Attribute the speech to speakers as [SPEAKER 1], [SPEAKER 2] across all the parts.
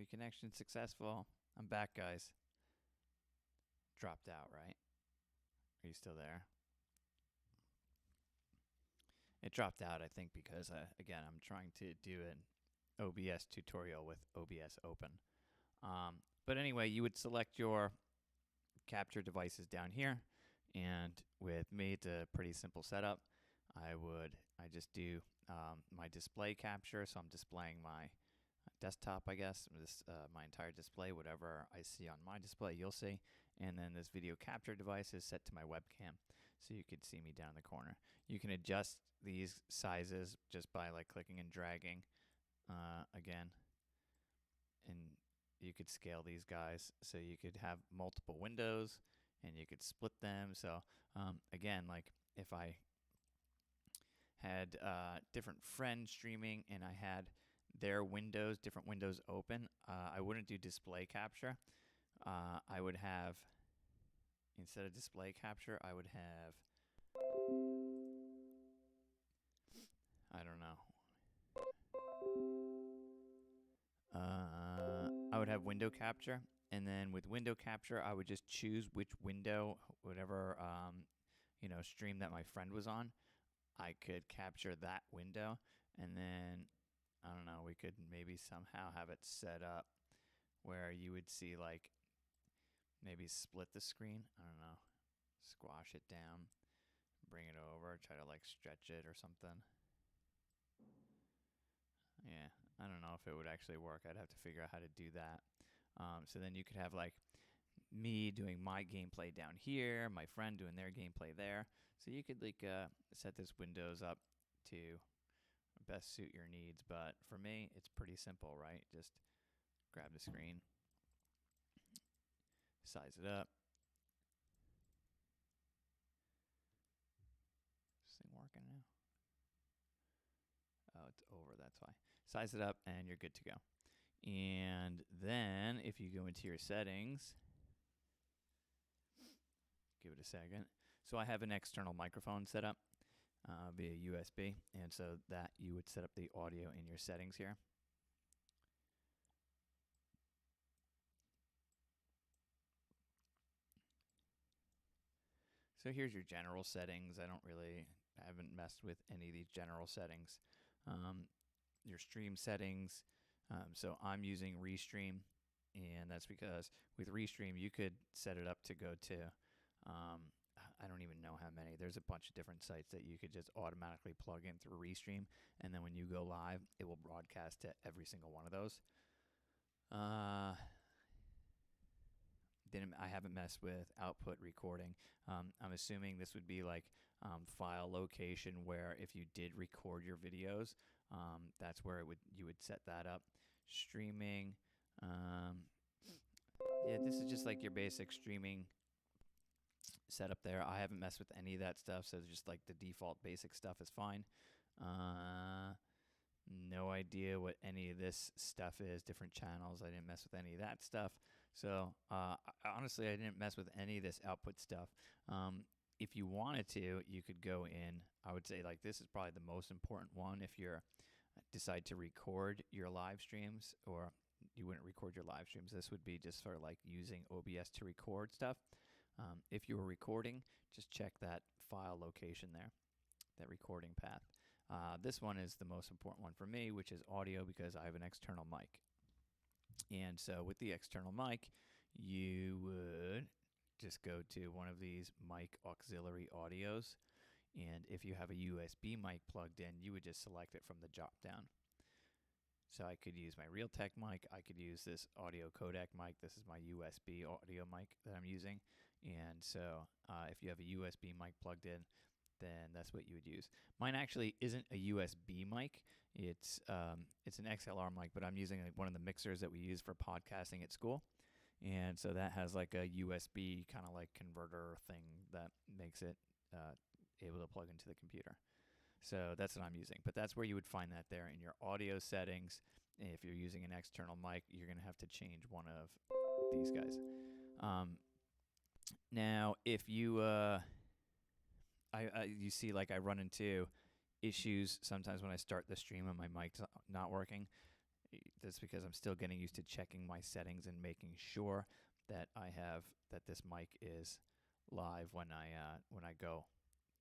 [SPEAKER 1] Reconnection successful. I'm back, guys. Dropped out, right? Are you still there? It dropped out, I think, because, again, I'm trying to do an OBS tutorial with OBS open. But anyway, you would select your capture devices down here. And with me, it's a pretty simple setup. I just do my display capture. So I'm displaying my desktop, I guess, my entire display, whatever I see on my display, you'll see. And then this video capture device is set to my webcam, so you could see me down in the corner. You can adjust these sizes just by like clicking and dragging again. And you could scale these guys, so you could have multiple windows and you could split them. So again, like if I had different friends streaming and I had their windows, different windows open, I wouldn't do display capture. I would have, instead of display capture, I would have, I don't know. I would have window capture, and then with window capture, I would just choose which window, whatever stream that my friend was on. I could capture that window, and then I don't know, we could maybe somehow have it set up where you would see, like, maybe split the screen. I don't know, squash it down, bring it over, try to like stretch it or something. Yeah, I don't know if it would actually work. I'd have to figure out how to do that. So then you could have like me doing my gameplay down here, my friend doing their gameplay there. So you could like set this windows up to best suit your needs. But for me, it's pretty simple, right? Just grab the screen, size it up. Is this thing working now? Oh, it's over, that's why. Size it up and you're good to go. And then if you go into your settings, give it a second. So I have an external microphone set up via USB, and so that you would set up the audio in your settings here. So here's your general settings. I haven't messed with any of these general settings. Your stream settings. So I'm using Restream, and that's because with Restream you could set it up to go to, I don't even know how many. There's a bunch of different sites that you could just automatically plug in through Restream, and then when you go live, it will broadcast to every single one of those. I haven't messed with output recording. I'm assuming this would be like file location, where if you did record your videos, that's where you would set that up. Streaming, yeah, this is just like your basic streaming setup there. I haven't messed with any of that stuff, so just like the default basic stuff is fine. No idea what any of this stuff is, different channels. I didn't mess with any of that stuff. So honestly, I didn't mess with any of this output stuff. If you wanted to, you could go in. I would say like this is probably the most important one if you're decide to record your live streams, or you wouldn't record your live streams. This would be just for like using OBS to record stuff. If you were recording, just check that file location there, that recording path. This one is the most important one for me, which is audio, because I have an external mic. And so with the external mic, you would just go to one of these mic auxiliary audios. And if you have a USB mic plugged in, you would just select it from the drop down. So I could use my Realtek mic. I could use this audio codec mic. This is my USB audio mic that I'm using. And so if you have a USB mic plugged in, then that's what you would use. Mine actually isn't a USB mic. It's an XLR mic, but I'm using like one of the mixers that we use for podcasting at school. And so that has like a USB kind of like converter thing that makes it able to plug into the computer. So that's what I'm using. But that's where you would find that there in your audio settings. If you're using an external mic, you're going to have to change one of these guys. Now, if you you see, like, I run into issues sometimes when I start the stream and my mic's not working. That's because I'm still getting used to checking my settings and making sure that that this mic is live when I go,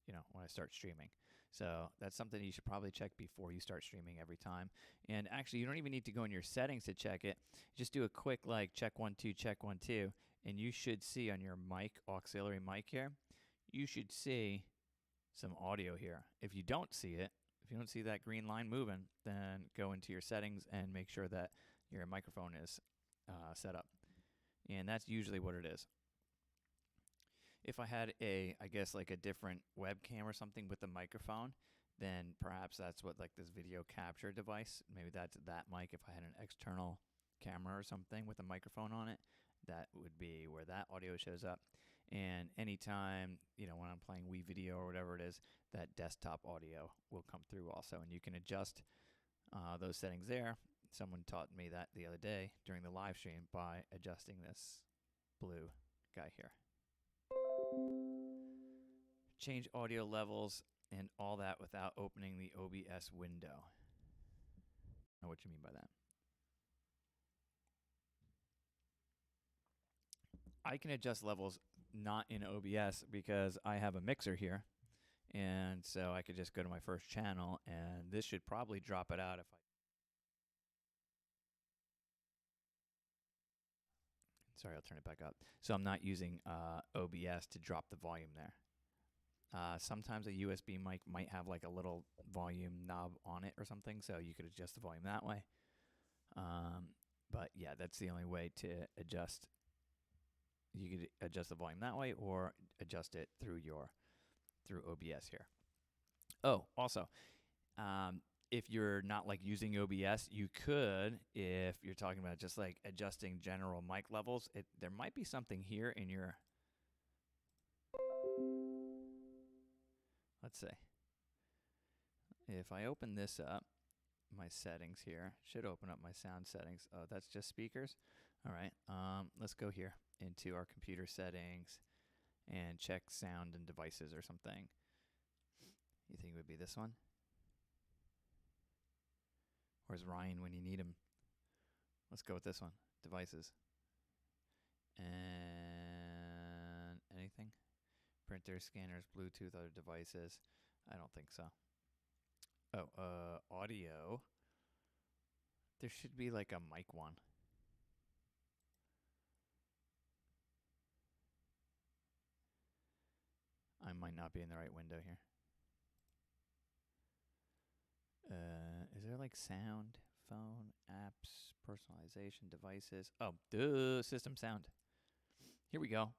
[SPEAKER 1] when I start streaming. So that's something you should probably check before you start streaming every time. And actually, you don't even need to go in your settings to check it. Just do a quick check 1 2 check 1 2, and you should see on your mic auxiliary mic here, you should see some audio here. If you don't see it, if you don't see that green line moving, then go into your settings and make sure that your microphone is set up. And that's usually what it is. If I had a different webcam or something with a microphone, then perhaps that's what this video capture device, maybe that's that mic. If I had an external camera or something with a microphone on it, that would be where that audio shows up. And anytime, when I'm playing Wii Video or whatever it is, that desktop audio will come through also. And you can adjust those settings there. Someone taught me that the other day during the live stream by adjusting this blue guy here. Change audio levels and all that without opening the OBS window. I know what you mean by that. I can adjust levels not in OBS because I have a mixer here. And so I could just go to my first channel, and this should probably drop it out if I... Sorry, I'll turn it back up. So I'm not using OBS to drop the volume there. Sometimes a USB mic might have a little volume knob on it or something, so you could adjust the volume that way. But yeah, that's the only way to adjust. You could adjust the volume that way or adjust it through OBS here. Oh, also, if you're not using OBS, you could, if you're talking about just adjusting general mic levels, there might be something here in your... Let's see. If I open this up, my settings here should open up my sound settings. Oh, that's just speakers. All right. Let's go here into our computer settings and check sound and devices or something. You think it would be this one? Where's Ryan when you need him? Let's go with this one. Devices. And anything? Printers, scanners, Bluetooth, other devices. I don't think so. Oh, audio. There should be a mic one. I might not be in the right window here. Is there sound, phone, apps, personalization, devices? Oh, system sound. Here we go.